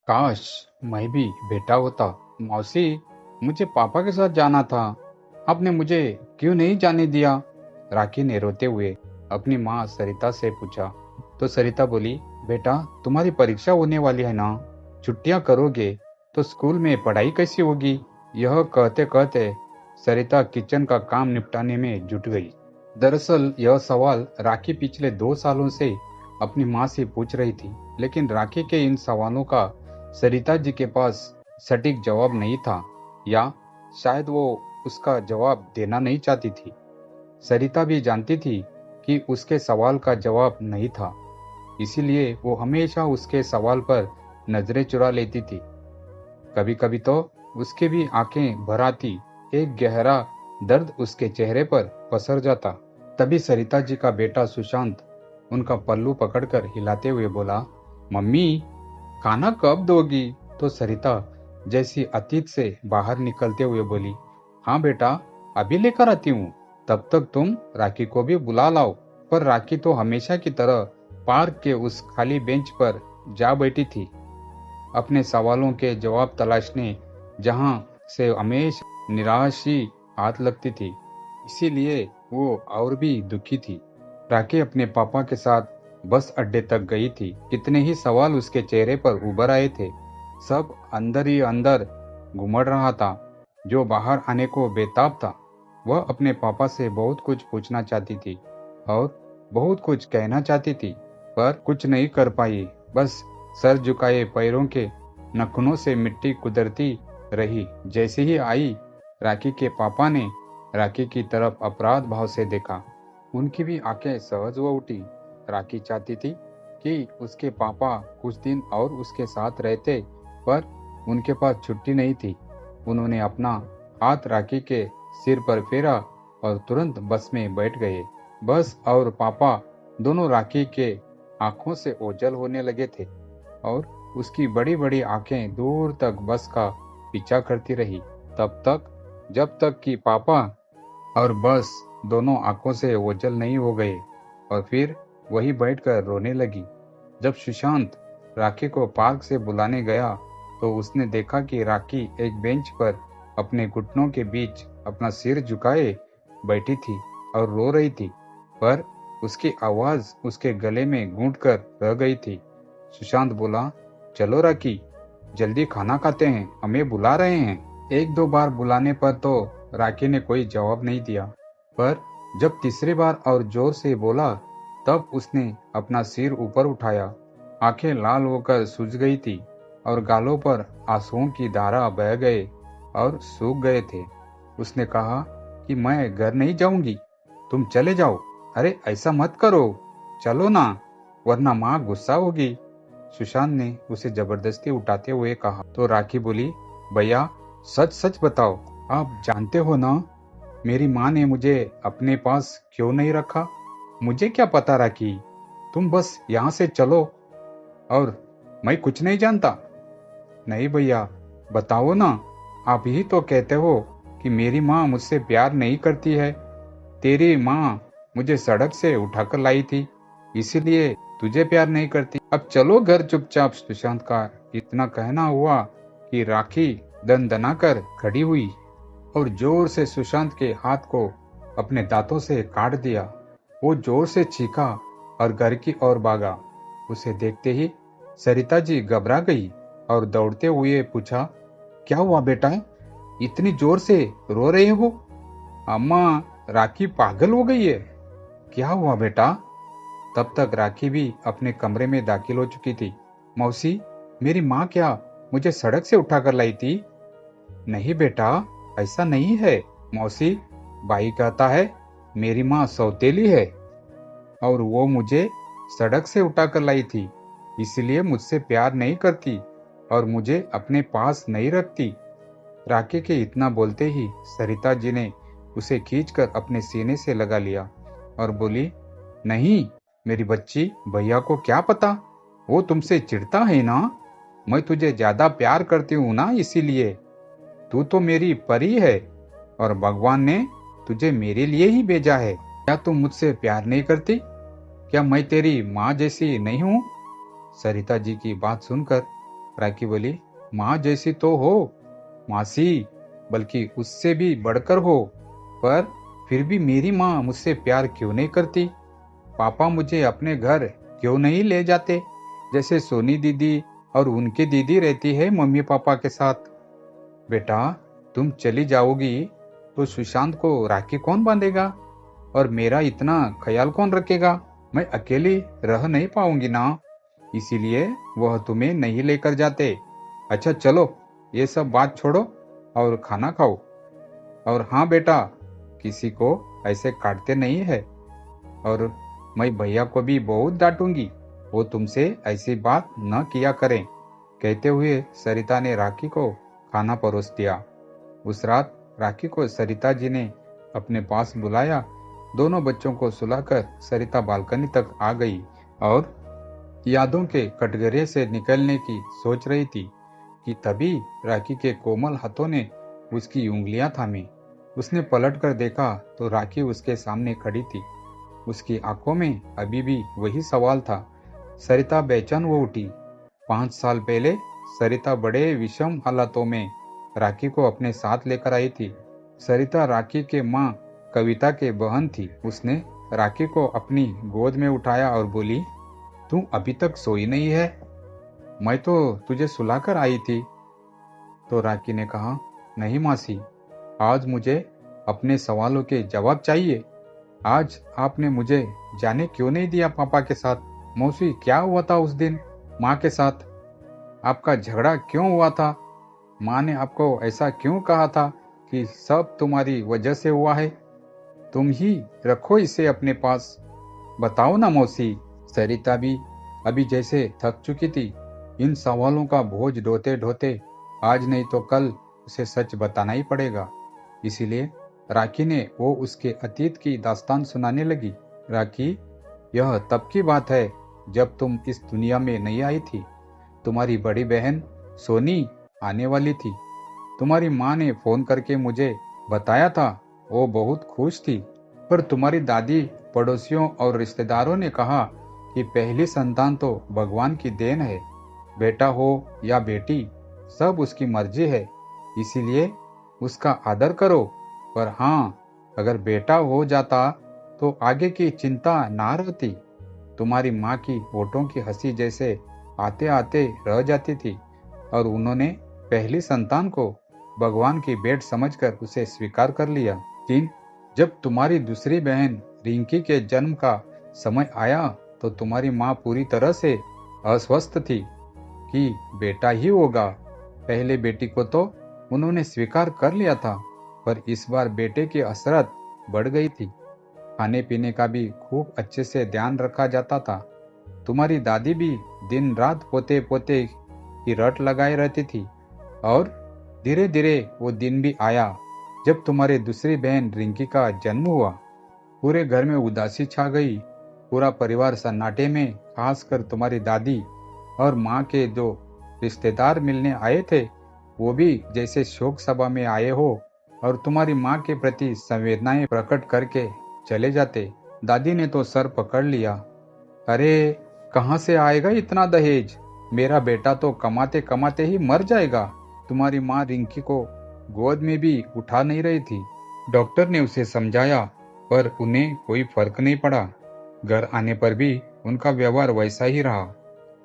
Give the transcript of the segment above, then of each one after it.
काश मैं भी बेटा होता। मौसी, मुझे पापा के साथ जाना था। आपने मुझे क्यों नहीं जाने दिया? राखी ने रोते हुए अपनी माँ सरिता से पूछा। तो सरिता बोली, बेटा, तुम्हारी परीक्षा होने वाली है ना, छुट्टियां करोगे तो स्कूल में पढ़ाई कैसी होगी? यह कहते कहते सरिता किचन का काम निपटाने में जुट गई। दरअसल यह सवाल राखी पिछले 2 सालों से अपनी माँ से पूछ रही थी, लेकिन राखी के इन सवालों का सरिता जी के पास सटीक जवाब नहीं था, या शायद वो उसका जवाब देना नहीं चाहती थी। सरिता भी जानती थी कि उसके सवाल का जवाब नहीं था, इसीलिए वो हमेशा उसके सवाल पर नजरें चुरा लेती थी। कभी कभी तो उसकी भी आंखें भर आती, एक गहरा दर्द उसके चेहरे पर पसर जाता। तभी सरिता जी का बेटा सुशांत उनका पल्लू पकड़कर हिलाते हुए बोला, मम्मी, खाना कब दोगी? तो सरिता जैसी अतीत से बाहर निकलते हुए बोली, हाँ बेटा, अभी लेकर आती हूँ। तब तक तुम राखी को भी बुला लाओ। पर राखी तो हमेशा की तरह पार्क के उस खाली बेंच पर जा बैठी थी, अपने सवालों के जवाब तलाशने, जहां से हमेशा निराश ही हाथ लगती थी। इसीलिए वो और भी दुखी थी। राखी अपने पापा के साथ बस अड्डे तक गई थी। कितने ही सवाल उसके चेहरे पर उभर आए थे। सब अंदर ही अंदर घुमड़ रहा था, जो बाहर आने को बेताब था। वह अपने पापा से बहुत कुछ पूछना चाहती थी और बहुत कुछ कहना चाहती थी, पर कुछ नहीं कर पाई। बस सर झुकाए पैरों के नखुनों से मिट्टी कुदरती रही। जैसे ही आई, राखी के पापा ने राखी की तरफ अपराध भाव से देखा। उनकी भी आंखें सहज हो उठी। राखी चाहती थी कि उसके पापा कुछ दिन और उसके साथ रहते, पर उनके पास छुट्टी नहीं थी। उन्होंने अपना हाथ राखी के सिर पर फेरा और तुरंत बस में बैठ गए। बस और पापा दोनों राखी के आंखों से ओझल होने लगे थे और उसकी बड़ी बड़ी आंखें दूर तक बस का पीछा करती रही, जब तक कि पापा और बस दोनों आंखों से ओझल नहीं हो गए और फिर वही बैठकर रोने लगी। जब सुशांत राखी को पार्क से बुलाने गया तो उसने देखा कि राखी एक बेंच पर अपने घुटनों के बीच अपना सिर झुकाए बैठी थी और रो रही थी, पर उसकी आवाज उसके गले में गूंज कर रह गई थी। सुशांत बोला, चलो राखी, जल्दी खाना खाते हैं, हमें बुला रहे हैं। एक दो बार बुलाने पर तो राखी ने कोई जवाब नहीं दिया, पर जब तीसरी बार और जोर से बोला, तब उसने अपना सिर ऊपर उठाया। आंखें लाल होकर सूज गई थी और गालों पर आंसुओं की धारा बह गए और सूख गए थे। उसने कहा कि मैं घर नहीं जाऊंगी, तुम चले जाओ। अरे ऐसा मत करो, चलो ना, वरना माँ गुस्सा होगी। सुशांत ने उसे जबरदस्ती उठाते हुए कहा। तो राखी बोली, भैया, सच सच बताओ, आप जानते हो ना, मेरी माँ ने मुझे अपने पास क्यों नहीं रखा? मुझे क्या पता राखी, तुम बस यहाँ से चलो और मैं कुछ नहीं जानता। नहीं भैया, बताओ ना, आप ही तो कहते हो कि मेरी माँ मुझसे प्यार नहीं करती है। तेरी माँ मुझे सड़क से उठाकर लाई थी, इसीलिए तुझे प्यार नहीं करती। अब चलो घर चुपचाप। सुशांत का इतना कहना हुआ कि राखी दन कर खड़ी हुई और जोर से सुशांत के हाथ को अपने दांतों से काट दिया। वो जोर से चीखा और घर की ओर भागा। उसे देखते ही सरिता जी घबरा गई और दौड़ते हुए पूछा, क्या हुआ बेटा, इतनी जोर से रो रहे हो? अम्मा, राखी पागल हो गई है। क्या हुआ बेटा? तब तक राखी भी अपने कमरे में दाखिल हो चुकी थी। मौसी, मेरी माँ क्या मुझे सड़क से उठाकर लाई थी? नहीं बेटा, ऐसा नहीं है। मौसी, भाई कहता है मेरी माँ सौतेली है और वो मुझे सड़क से उठाकर लाई थी, इसलिए मुझसे प्यार नहीं करती और मुझे अपने पास नहीं रखती। राखी के इतना बोलते ही सरिता जी ने उसे खींचकर अपने सीने से लगा लिया और बोली, नहीं मेरी बच्ची, भैया को क्या पता, वो तुमसे चिढ़ता है ना, मैं तुझे ज्यादा प्यार करती हूँ ना, इसीलिए। तू तो मेरी परी है और भगवान ने तुझे मेरे लिए ही भेजा है। क्या तुम मुझसे प्यार नहीं करती? क्या मैं तेरी माँ जैसी नहीं हूँ? सरिता जी की बात सुनकर राखी बोली, माँ जैसी तो हो मासी, बल्कि उससे भी बढ़कर हो, पर फिर भी मेरी माँ मुझसे प्यार क्यों नहीं करती? पापा मुझे अपने घर क्यों नहीं ले जाते, जैसे सोनी दीदी और उनकी दीदी रहती है मम्मी पापा के साथ? बेटा, तुम चली जाओगी तो सुशांत को राखी कौन बांधेगा और मेरा इतना ख्याल कौन रखेगा? मैं अकेली रह नहीं पाऊंगी ना, इसीलिए वह तुम्हें नहीं लेकर जाते। अच्छा चलो, ये सब बात छोड़ो और खाना खाओ। और हाँ बेटा, किसी को ऐसे काटते नहीं है, और मैं भैया को भी बहुत डांटूंगी, वो तुमसे ऐसी बात न किया करें। कहते हुए सरिता ने राखी को खाना परोस दिया। उस रात राखी को सरिता जी ने अपने पास बुलाया। दोनों बच्चों को सुलाकर सरिता बालकनी तक आ गई और यादों के कटघरे से निकलने की सोच रही थी कि तभी राखी के कोमल हाथों ने उसकी उंगलियां थामी। उसने पलटकर देखा तो राखी उसके सामने खड़ी थी। उसकी आंखों में अभी भी वही सवाल था। सरिता बेचैन हो उठी। 5 साल पहले सरिता बड़े विषम हालातों में राखी को अपने साथ लेकर आई थी। सरिता राखी के माँ कविता के बहन थी। उसने राखी को अपनी गोद में उठाया और बोली, तू अभी तक सोई नहीं है? मैं तो तुझे सुलाकर आई थी। तो राखी ने कहा, नहीं मासी, आज मुझे अपने सवालों के जवाब चाहिए। आज आपने मुझे जाने क्यों नहीं दिया पापा के साथ? मौसी, क्या हुआ था उस दिन माँ के साथ? आपका झगड़ा क्यों हुआ था? माँ ने आपको ऐसा क्यों कहा था कि सब तुम्हारी वजह से हुआ है? तुम ही रखो इसे अपने पास। बताओ ना मौसी। सरिता भी अभी जैसे थक चुकी थी। इन सवालों का बोझ ढोते ढोते आज नहीं तो कल उसे सच बताना ही पड़ेगा। इसीलिए राखी ने वो उसके अतीत की दास्तान सुनाने लगी। राखी, यह तब की बात है जब तुम इस दुनिया में नहीं आई थी। तुम्हारी बड़ी बहन सोनी आने वाली थी। तुम्हारी माँ ने फोन करके मुझे बताया था, वो बहुत खुश थी। पर तुम्हारी दादी, पड़ोसियों और रिश्तेदारों ने कहा कि पहली संतान तो भगवान की देन है। बेटा हो या बेटी, सब उसकी मर्जी है, इसीलिए उसका आदर करो। पर हाँ, अगर बेटा हो जाता तो आगे की चिंता ना रहती। तुम्हारी माँ की होठों की हंसी जैसे आते आते रह जाती थी और उन्होंने पहली संतान को भगवान की भेंट समझकर उसे स्वीकार कर लिया। लेकिन जब तुम्हारी दूसरी बहन रिंकी के जन्म का समय आया तो तुम्हारी माँ पूरी तरह से अस्वस्थ थी कि बेटा ही होगा। पहले बेटी को तो उन्होंने स्वीकार कर लिया था, पर इस बार बेटे की असरत बढ़ गई थी। खाने पीने का भी खूब अच्छे से ध्यान रखा जाता था। तुम्हारी दादी भी दिन रात पोते पोते की रट लगाए रहती थी। और धीरे धीरे वो दिन भी आया जब तुम्हारी दूसरी बहन रिंकी का जन्म हुआ। पूरे घर में उदासी छा गई। पूरा परिवार सन्नाटे में, खासकर तुम्हारी दादी और माँ के जो रिश्तेदार मिलने आए थे, वो भी जैसे शोक सभा में आए हो और तुम्हारी माँ के प्रति संवेदनाएं प्रकट करके चले जाते। दादी ने तो सर पकड़ लिया। अरे, कहाँ से आएगा इतना दहेज? मेरा बेटा तो कमाते कमाते ही मर जाएगा। तुम्हारी माँ रिंकी को गोद में भी उठा नहीं रही थी। डॉक्टर ने उसे समझाया, पर उन्हें कोई फर्क नहीं पड़ा। घर आने पर भी उनका व्यवहार वैसा ही रहा।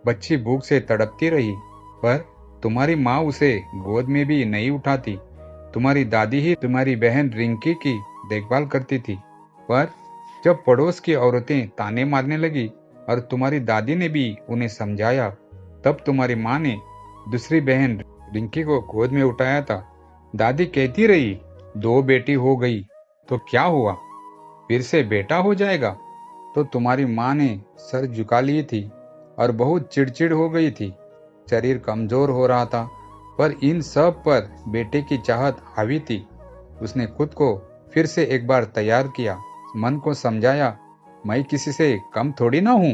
बच्ची भूख से तड़पती रही, पर तुम्हारी माँ उसे गोद में भी नहीं उठाती। तुम्हारी दादी ही तुम्हारी बहन रिंकी की देखभाल करती थी। पर जब पड़ोस की औरतें ताने मारने लगी और तुम्हारी दादी ने भी उन्हें समझाया, तब तुम्हारी माँ ने दूसरी बहन रिंकी को गोद में उठाया था। दादी कहती रही, 2 बेटी हो गई तो क्या हुआ, फिर से बेटा हो जाएगा। तो तुम्हारी माँ ने सर झुका ली थी और बहुत चिड़चिड़ हो गई थी। शरीर कमजोर हो रहा था, पर इन सब पर बेटे की चाहत हावी थी। उसने खुद को फिर से एक बार तैयार किया, मन को समझाया, मैं किसी से कम थोड़ी ना हूँ।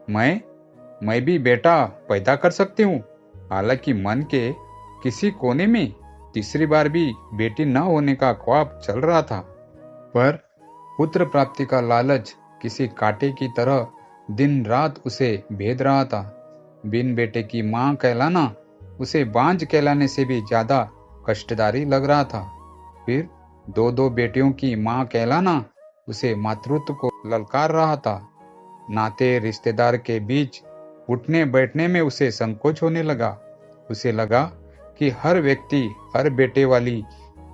मैं भी बेटा पैदा कर सकती हूँ। हालांकि मन के किसी कोने में तीसरी बार भी बेटी न होने का ख्वाब चल रहा था, पर पुत्र प्राप्ति का लालच किसी कांटे की तरह दिन रात उसे भेद रहा था। बिन बेटे की माँ कहलाना उसे बांझ कहलाने से भी ज्यादा कष्टदायी लग रहा था। फिर दो दो बेटियों की माँ कहलाना उसे मातृत्व को ललकार रहा था। नाते रिश्तेदार के बीच उठने बैठने में उसे संकोच होने लगा। उसे लगा कि हर व्यक्ति हर बेटे वाली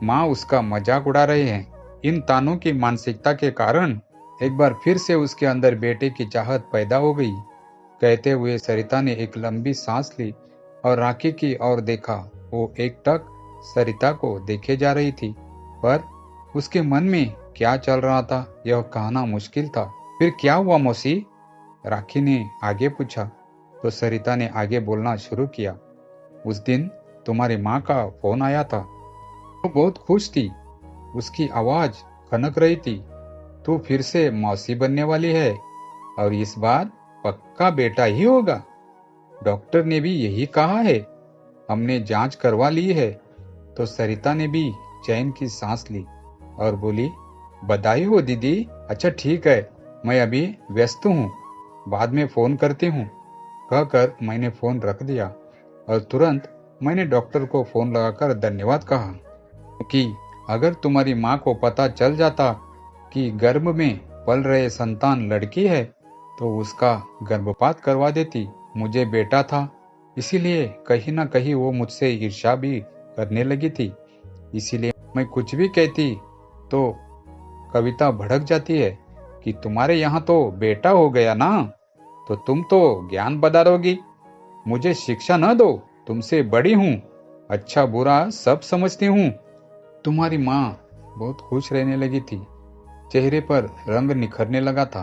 माँ उसका मजाक उड़ा रहे हैं। इन तानों की मानसिकता के कारण एक बार फिर से उसके अंदर बेटे की चाहत पैदा हो गई। कहते हुए सरिता ने एक लंबी सांस ली और राखी की ओर देखा। वो एकटक सरिता को देखे जा रही थी, पर उसके मन में क्या चल रहा था यह कहना मुश्किल था। फिर क्या हुआ मौसी? राखी ने आगे पूछा तो सरिता ने आगे बोलना शुरू किया। उस दिन तुम्हारी माँ का फोन आया था। वो बहुत खुश थी। उसकी आवाज खनक रही थी। तू फिर से मौसी बनने वाली है और इस बार पक्का बेटा ही होगा। डॉक्टर ने भी यही कहा है। हमने जांच करवा ली है। तो सरिता ने भी चैन की सांस ली और बोली, बधाई हो दीदी। अच्छा ठीक है, मैं अभी व्यस्त हूँ, बाद में फोन करती हूँ। कहकर मैंने फोन रख दिया और तुरंत मैंने डॉक्टर को फोन लगाकर धन्यवाद कहा, क्योंकि अगर तुम्हारी माँ को पता चल जाता कि गर्भ में पल रहे संतान लड़की है तो उसका गर्भपात करवा देती। मुझे बेटा था, इसीलिए कहीं ना कहीं वो मुझसे ईर्ष्या भी करने लगी थी। इसीलिए मैं कुछ भी कहती तो कविता भड़क जाती है कि तुम्हारे यहाँ तो बेटा हो गया ना, तो तुम तो ज्ञान बदारोगी। मुझे शिक्षा न दो, तुमसे बड़ी हूँ, अच्छा बुरा सब समझती हूँ। तुम्हारी माँ बहुत खुश रहने लगी थी। चेहरे पर रंग निखरने लगा था।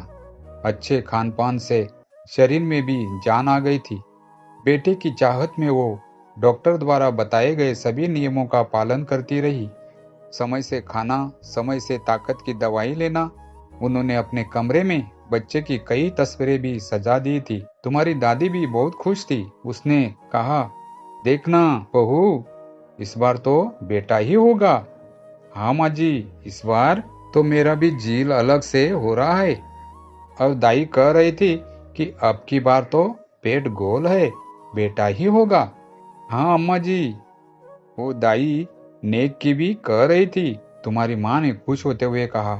अच्छे खान पान से शरीर में भी जान आ गई थी। बेटे की चाहत में वो डॉक्टर द्वारा बताए गए सभी नियमों का पालन करती रही। समय से खाना, समय से ताकत की दवाई लेना। उन्होंने अपने कमरे में बच्चे की कई तस्वीरें भी सजा दी थी। तुम्हारी दादी भी बहुत खुश थी। उसने कहा, देखना बहू, इस बार तो बेटा ही होगा। हाँ माँ जी, इस बार तो मेरा भी जील अलग से हो रहा है। और दाई कह रही थी कि अब की बार तो पेट गोल है, बेटा ही होगा। हाँ अम्मा जी, वो दाई नेक की भी कह रही थी। तुम्हारी माँ ने खुश होते हुए कहा।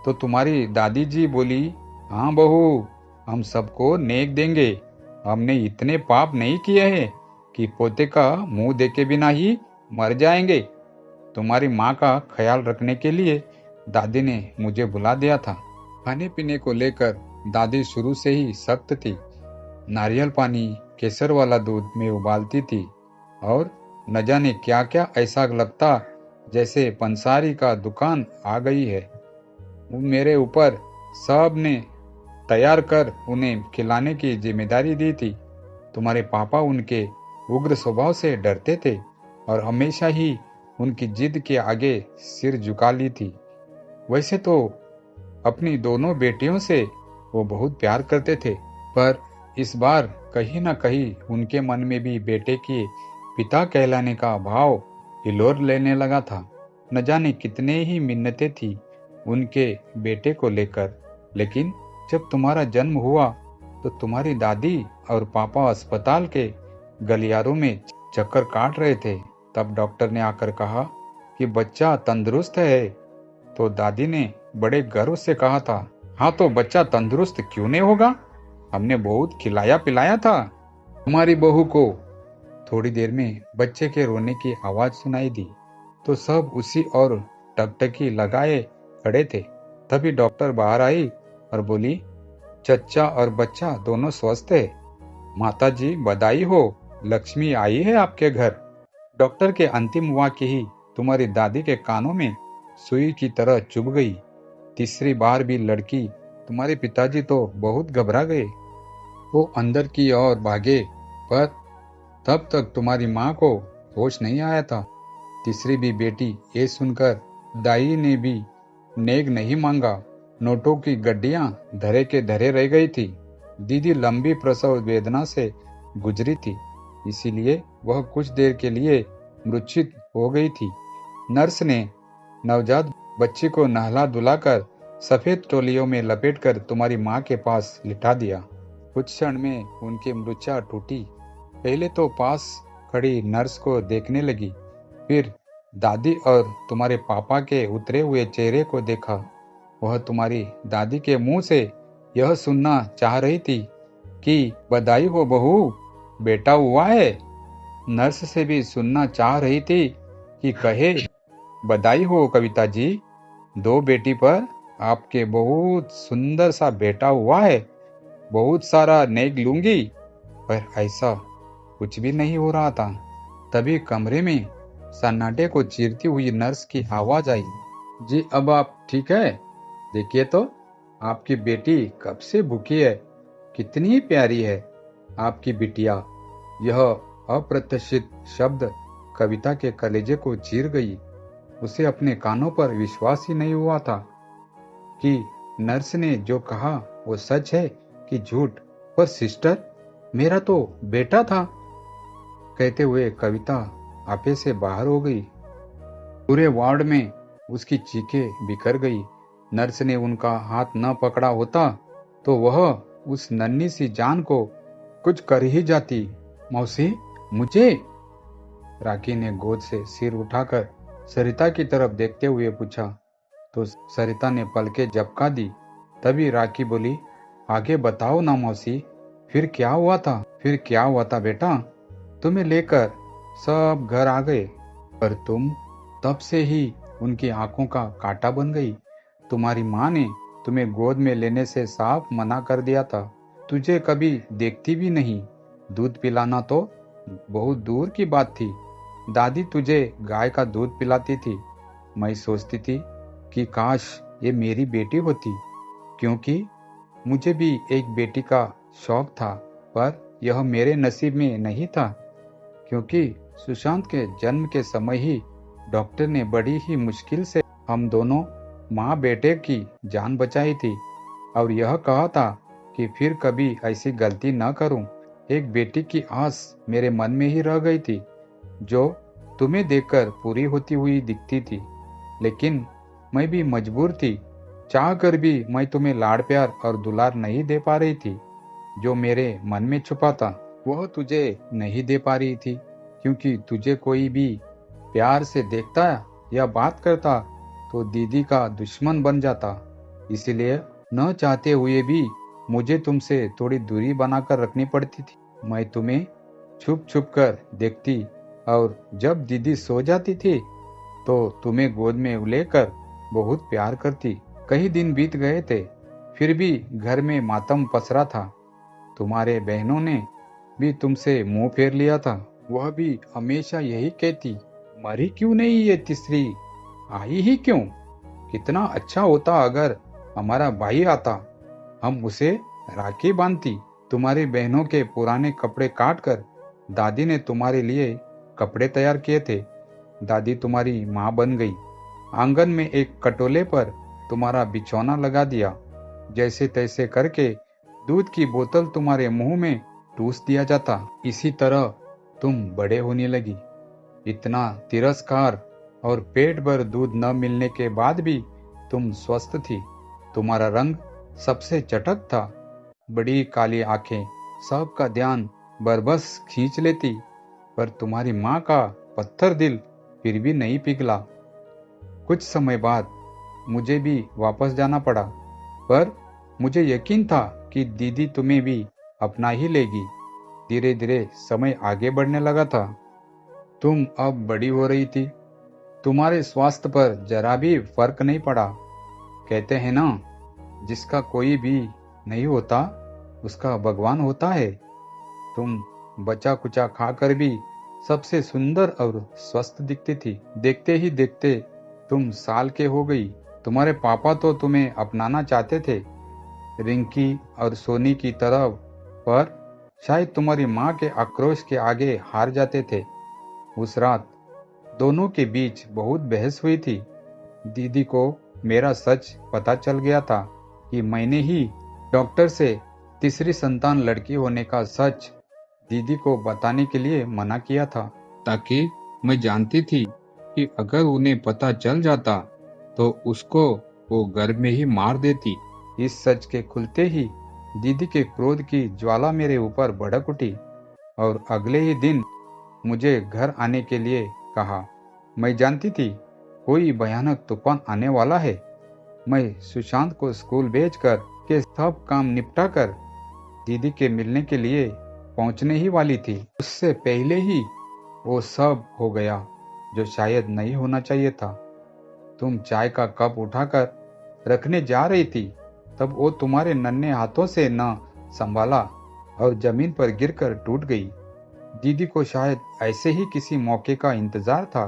तो तुम्हारी दादी जी बोली, हाँ बहू, हम सबको नेक देंगे। हमने इतने पाप नहीं किए हैं कि पोते का मुंह देखे बिना ही मर जाएंगे। तुम्हारी माँ का ख्याल रखने के लिए दादी ने मुझे बुला दिया था। खाने पीने को लेकर दादी शुरू से ही सख्त थी। नारियल पानी केसर वाला दूध में उबालती थी और न जाने क्या क्या ऐसा लगता जैसे पंसारी का दुकान आ गई है। मेरे ऊपर सब ने तैयार कर उन्हें खिलाने की जिम्मेदारी दी थी। तुम्हारे पापा उनके उग्र स्वभाव से डरते थे और हमेशा ही उनकी जिद के आगे सिर झुका ली थी। वैसे तो अपनी दोनों बेटियों से वो बहुत प्यार करते थे, पर इस बार कहीं न कहीं उनके मन में भी बेटे के पिता कहलाने का भाव हिलोर लेने लगा था। न जाने कितने ही मिन्नतें थी उनके बेटे को लेकर, लेकिन जब तुम्हारा जन्म हुआ तो तुम्हारी दादी और पापा अस्पताल के गलियारों में चक्कर काट रहे थे। तब डॉक्टर ने आकर कहा कि बच्चा तंदुरुस्त है। तो दादी ने बड़े गर्व से कहा था, हाँ तो बच्चा तंदुरुस्त क्यों नहीं होगा, हमने बहुत खिलाया पिलाया था। हमारी बहू को थोड़ी देर में बच्चे के रोने की आवाज सुनाई दी तो सब उसी और टकटकी लगाए खड़े थे। तभी डॉक्टर बाहर आई और बोली, चच्चा और बच्चा दोनों स्वस्थ है। माता जी बधाई हो, लक्ष्मी आई है आपके घर। डॉक्टर के अंतिम वाक्य ही तुम्हारी दादी के कानों में सुई की तरह चुभ गई। तीसरी बार भी लड़की तुम्हारे पिताजी तो बहुत घबरा गए। वो अंदर की ओर भागे, पर तब तक तुम्हारी माँ को होश नहीं आया था। तीसरी भी बेटी ये सुनकर दाई ने भी नेग नहीं मांगा। नोटों की गड्डियां धरे के धरे रह गई थी। दीदी लंबी प्रसव वेदना से गुजरी थी, इसीलिए वह कुछ देर के लिए मूर्छित हो गई थी। नर्स ने नवजात बच्ची को नहला धुलाकर सफेद टोलियों में लपेटकर तुम्हारी माँ के पास लिटा दिया। कुछ क्षण में उनकी मूर्छा टूटी। पहले तो पास खड़ी नर्स को देखने लगी, फिर दादी और तुम्हारे पापा के उतरे हुए चेहरे को देखा। वह तुम्हारी दादी के मुंह से यह सुनना चाह रही थी कि बधाई हो बहू, बेटा हुआ है। नर्स से भी सुनना चाह रही थी कि कहे बधाई हो कविता जी, दो बेटी पर आपके बहुत सुंदर सा बेटा हुआ है, बहुत सारा नेक लूंगी। पर ऐसा कुछ भी नहीं हो रहा था। तभी कमरे में सन्नाटे को चीरती हुई नर्स की आवाज आई, जी अब आप ठीक है? देखिए तो आपकी बेटी कब से भूखी है, कितनी प्यारी है आपकी बिटिया। यह अप्रत्याशित शब्द कविता के कलेजे को चीर गई। उसे अपने कानों पर विश्वास ही नहीं हुआ था कि नर्स ने जो कहा वो सच है कि झूठ। पर सिस्टर, मेरा तो बेटा था, कहते हुए कविता आपे से बाहर हो गई। पूरे वार्ड में उसकी चीखें बिखर गई। नर्स ने उनका हाथ न पकड़ा होता तो वह उस नन्ही सी जान को कुछ कर ही जाती। मौसी, मुझे? राखी ने गोद से सिर उठाकर सरिता की तरफ देखते हुए पूछा तो सरिता ने पलकें झपका दी। तभी राखी बोली, आगे बताओ ना मौसी, फिर क्या हुआ था? फिर क्या हुआ था बेटा? तुम्हें लेकर सब घर आ गए, पर तुम तब से ही उनकी आंखों का कांटा बन गई। तुम्हारी माँ ने तुम्हें गोद में लेने से साफ मना कर दिया था। तुझे कभी देखती भी नहीं। दूध पिलाना तो बहुत दूर की बात थी। दादी तुझे गाय का दूध पिलाती थी। मैं सोचती थी कि काश ये मेरी बेटी होती, क्योंकि मुझे भी एक बेटी का शौक था, पर यह मेरे नसीब में नहीं था। क्योंकि सुशांत के जन्म के समय ही डॉक्टर ने बड़ी ही मुश्किल से हम दोनों माँ बेटे की जान बचाई थी और यह कहा था कि फिर कभी ऐसी गलती न करूं। एक बेटी की आस मेरे मन में ही रह गई थी, जो तुम्हें देखकर पूरी होती हुई दिखती थी। लेकिन मैं भी मजबूर थी, चाह कर भी मैं तुम्हें लाड़ प्यार और दुलार नहीं दे पा रही थी। जो मेरे मन में छुपा था वह तुझे नहीं दे पा रही थी, क्योंकि तुझे कोई भी प्यार से देखता या बात करता तो दीदी का दुश्मन बन जाता। इसलिए न चाहते हुए भी मुझे तुमसे थोड़ी दूरी बनाकर रखनी पड़ती थी। मैं तुम्हें छुप छुप कर देखती और जब दीदी सो जाती थी तो तुम्हें गोद में लेकर बहुत प्यार करती। कई दिन बीत गए थे, फिर भी घर में मातम पसरा था। तुम्हारे बहनों ने भी तुमसे मुंह फेर लिया था। वह भी हमेशा यही कहती, मरी क्यों नहीं ये तीसरी, आई ही क्यों? कितना अच्छा होता अगर हमारा भाई आता, हम उसे राखी बांधती। तुम्हारी बहनों के पुराने कपड़े काट कर दादी ने तुम्हारे लिए कपड़े तैयार किए थे। दादी तुम्हारी माँ बन गई। आंगन में एक कटोले पर तुम्हारा बिछौना लगा दिया। जैसे तैसे करके दूध की बोतल तुम्हारे मुंह में ठूस दिया जाता। इसी तरह तुम बड़े होने लगी। इतना तिरस्कार और पेट भर दूध न मिलने के बाद भी तुम स्वस्थ थी। तुम्हारा रंग सबसे चटक था। बड़ी काली आंखें सबका ध्यान बरबस खींच लेती, पर तुम्हारी माँ का पत्थर दिल फिर भी नहीं पिघला। कुछ समय बाद मुझे भी वापस जाना पड़ा, पर मुझे यकीन था कि दीदी तुम्हें भी अपना ही लेगी। धीरे धीरे समय आगे बढ़ने लगा था। तुम अब बड़ी हो रही थी। तुम्हारे स्वास्थ्य पर जरा भी फर्क नहीं पड़ा। कहते हैं ना, जिसका कोई भी नहीं होता उसका भगवान होता है। तुम बचा कुचा खाकर भी सबसे सुंदर और स्वस्थ दिखती थी। देखते ही देखते तुम साल के हो गई। तुम्हारे पापा तो तुम्हें अपनाना चाहते थे, रिंकी और सोनी की तरह, पर शायद तुम्हारी माँ के आक्रोश के आगे हार जाते थे। उस रात दोनों के बीच बहुत बहस हुई थी। दीदी को मेरा सच पता चल गया था कि मैंने ही डॉक्टर से तीसरी संतान लड़की होने का सच दीदी को बताने के लिए मना किया था, ताकि मैं जानती थी कि अगर उन्हें पता चल जाता तो उसको वो घर में ही मार देती। इस सच के खुलते ही दीदी के क्रोध की ज्वाला मेरे ऊपर भड़क उठी और अगले ही दिन मुझे घर आने के लिए कहा। मैं जानती थी कोई भयानक तूफान आने वाला है। मैं सुशांत को स्कूल भेजकर के सब काम निपटा कर दीदी के मिलने के लिए पहुंचने ही वाली थी। उससे पहले ही वो सब हो गया जो शायद नहीं होना चाहिए था। तुम चाय का कप उठाकर रखने जा रही थी, तब वो तुम्हारे नन्हे हाथों से न संभाला और जमीन पर गिरकर टूट गई। दीदी को शायद ऐसे ही किसी मौके का इंतजार था।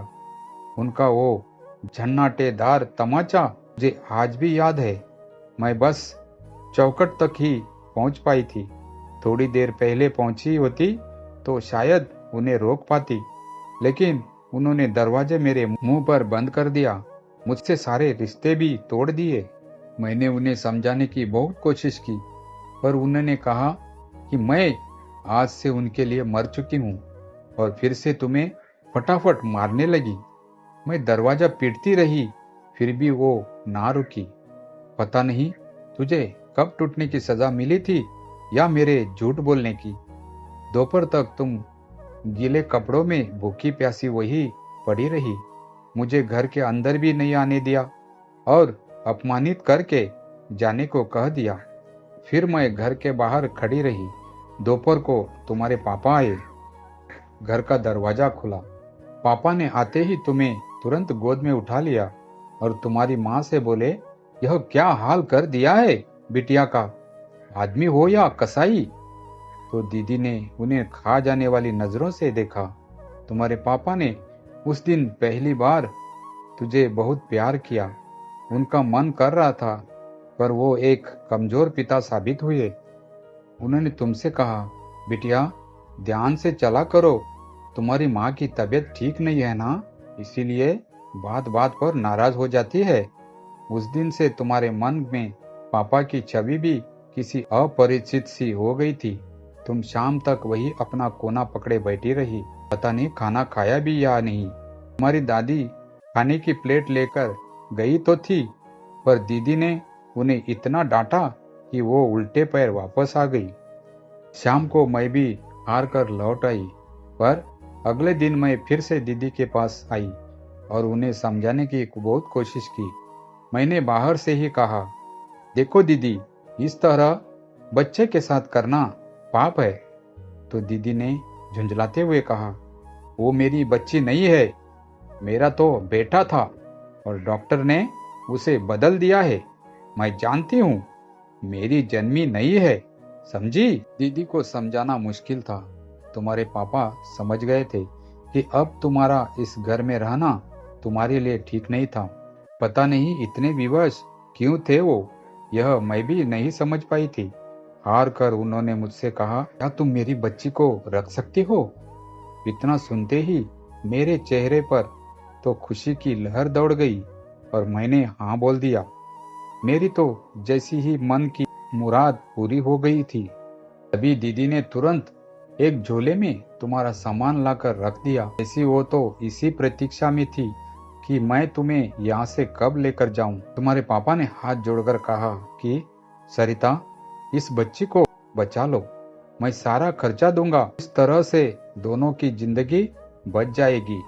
उनका वो झन्नाटेदार तमाचा मुझे आज भी याद है। मैं बस चौखट तक ही पहुंच पाई थी। थोड़ी देर पहले पहुंची होती तो शायद उन्हें रोक पाती, लेकिन उन्होंने दरवाजे मेरे मुंह पर बंद कर दिया। मुझसे सारे रिश्ते भी तोड़ दिए। मैंने उन्हें समझाने की बहुत कोशिश की, पर उन्होंने कहा कि मैं आज से उनके लिए मर चुकी हूँ और फिर से तुम्हें फटाफट मारने लगी। मैं दरवाजा पीटती रही, फिर भी वो ना रुकी। पता नहीं तुझे कब टूटने की सजा मिली थी या मेरे झूठ बोलने की। दोपहर तक तुम गीले कपड़ों में भूखी प्यासी वही पड़ी रही। मुझे घर के अंदर भी नहीं आने दिया और अपमानित करके जाने को कह दिया। फिर मैं घर के बाहर खड़ी रही। दोपहर को तुम्हारे पापा आए। घर का दरवाजा खुला। पापा ने आते ही तुम्हें तुरंत गोद में उठा लिया और तुम्हारी माँ से बोले, यह क्या हाल कर दिया है बिटिया का, आदमी हो या कसाई। तो दीदी ने उन्हें खा जाने वाली नजरों से देखा। तुम्हारे पापा ने उस दिन पहली बार तुझे बहुत प्यार किया। उनका मन कर रहा था, पर वो एक कमजोर पिता साबित हुए। उन्होंने तुमसे कहा, बिटिया ध्यान से चला करो, तुम्हारी माँ की तबीयत ठीक नहीं है ना, इसीलिए बात बात पर नाराज हो जाती है। उस दिन से तुम्हारे मन में पापा की छवि भी किसी अपरिचित सी हो गई थी। तुम शाम तक वही अपना कोना पकड़े बैठी रही। पता नहीं खाना खाया भी या नहीं। तुम्हारी दादी खाने की प्लेट लेकर गई तो थी, पर दीदी ने उन्हें इतना डांटा कि वो उल्टे पैर वापस आ गई। शाम को मैं भी हार कर लौट आई, पर अगले दिन मैं फिर से दीदी के पास आई और उन्हें समझाने की बहुत कोशिश की। मैंने बाहर से ही कहा, देखो दीदी, इस तरह बच्चे के साथ करना पाप है। तो दीदी ने झुंझलाते हुए कहा, वो मेरी बच्ची नहीं है, मेरा तो बेटा था और डॉक्टर ने उसे बदल दिया है। मैं जानती हूँ, मेरी जन्मी नहीं है, समझी। दीदी को समझाना मुश्किल था। तुम्हारे पापा समझ गए थे कि अब तुम्हारा इस घर में रहना तुम्हारे लिए ठीक नहीं था। पता नहीं इतने विवश क्यों थे वो, यह मैं भी नहीं समझ पाई थी। हार कर उन्होंने मुझसे कहा, क्या तुम मेरी बच्ची को रख सकती हो। इतना सुनते ही मेरे चेहरे पर तो खुशी की लहर दौड़ गई और मैंने हाँ बोल दिया। मेरी तो जैसी ही मन की मुराद पूरी हो गई थी। तभी दीदी ने तुरंत एक झोले में तुम्हारा सामान लाकर रख दिया। ऐसी वो तो इसी प्रतीक्षा में थी कि मैं तुम्हें यहाँ से कब लेकर जाऊं। तुम्हारे पापा ने हाथ जोड़कर कहा कि सरिता, इस बच्ची को बचा लो, मैं सारा खर्चा दूंगा। इस तरह से दोनों की जिंदगी बच जाएगी।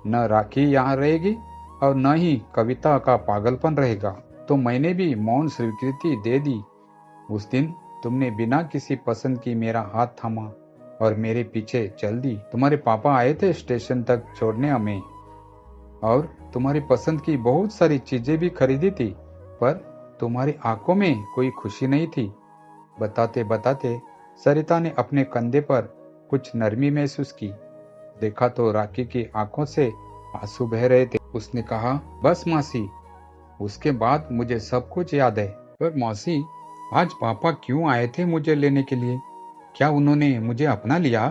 न राखी यहाँ रहेगी और न ही कविता का पागलपन रहेगा। तो मैंने भी मौन स्वीकृति दे दी। उस दिन तुमने बिना किसी पसंद की मेरा हाथ थामा और मेरे पीछे चल दी। तुम्हारे पापा आए थे स्टेशन तक छोड़ने हमें और तुम्हारी पसंद की बहुत सारी चीजें भी खरीदी थी, पर तुम्हारी आंखों में कोई खुशी नहीं थी। बताते बताते सरिता ने अपने कंधे पर कुछ नरमी महसूस की। देखा तो राखी की आंखों से आंसू बह रहे थे। उसने कहा, बस मौसी, उसके बाद मुझे सब कुछ याद है। पर मौसी, आज पापा क्यों आए थे मुझे लेने के लिए? क्या उन्होंने मुझे अपना लिया?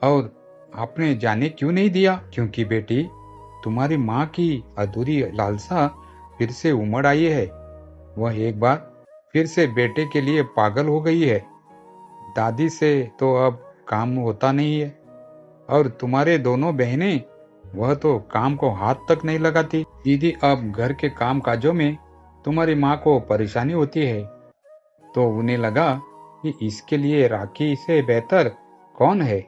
और आपने जाने क्यों नहीं दिया? क्योंकि बेटी, तुम्हारी माँ की अधूरी लालसा फिर से उमड़ आई है। वह एक बार फिर से बेटे के लिए पागल हो गई है। दादी से तो अब काम होता नहीं है और तुम्हारे दोनों बहनें, वह तो काम को हाथ तक नहीं लगाती। दीदी अब घर के काम काजों में तुम्हारी माँ को परेशानी होती है। तो उन्हें लगा कि इसके लिए राखी से बेहतर कौन है।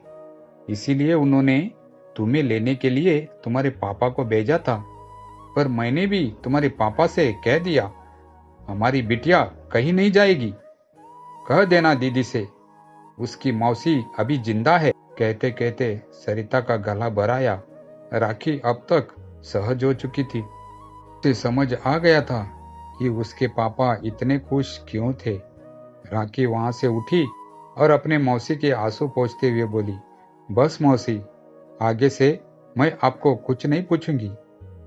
इसीलिए उन्होंने तुम्हें लेने के लिए तुम्हारे पापा को भेजा था। पर मैंने भी तुम्हारे पापा से कह दिया, हमारी बिटिया कहीं नहीं जाएगी। कह देना दीदी से, उसकी मौसी अभी जिंदा है। कहते कहते सरिता का गला भर आया। राखी अब तक सहज हो चुकी थी। उसे समझ आ गया था कि उसके पापा इतने खुश क्यों थे। राखी वहां से उठी और अपने मौसी के आंसू पोंछते हुए बोली, बस मौसी, आगे से मैं आपको कुछ नहीं पूछूंगी।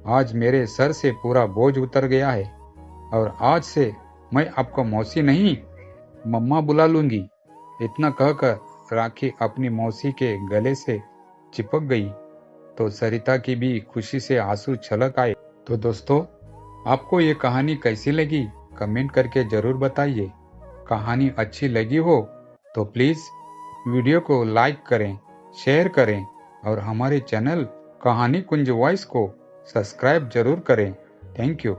आज मेरे सर से पूरा बोझ उतर गया है और आज से मैं आपको मौसी नहीं, मम्मा बुला लूंगी। इतना कहकर राखी अपनी मौसी के गले से चिपक गई तो सरिता की भी खुशी से आंसू छलक आए। तो दोस्तों, आपको ये कहानी कैसी लगी कमेंट करके जरूर बताइए। कहानी अच्छी लगी हो तो प्लीज वीडियो को लाइक करें, शेयर करें और हमारे चैनल कहानी कुंज वॉइस को सब्सक्राइब जरूर करें। Thank you.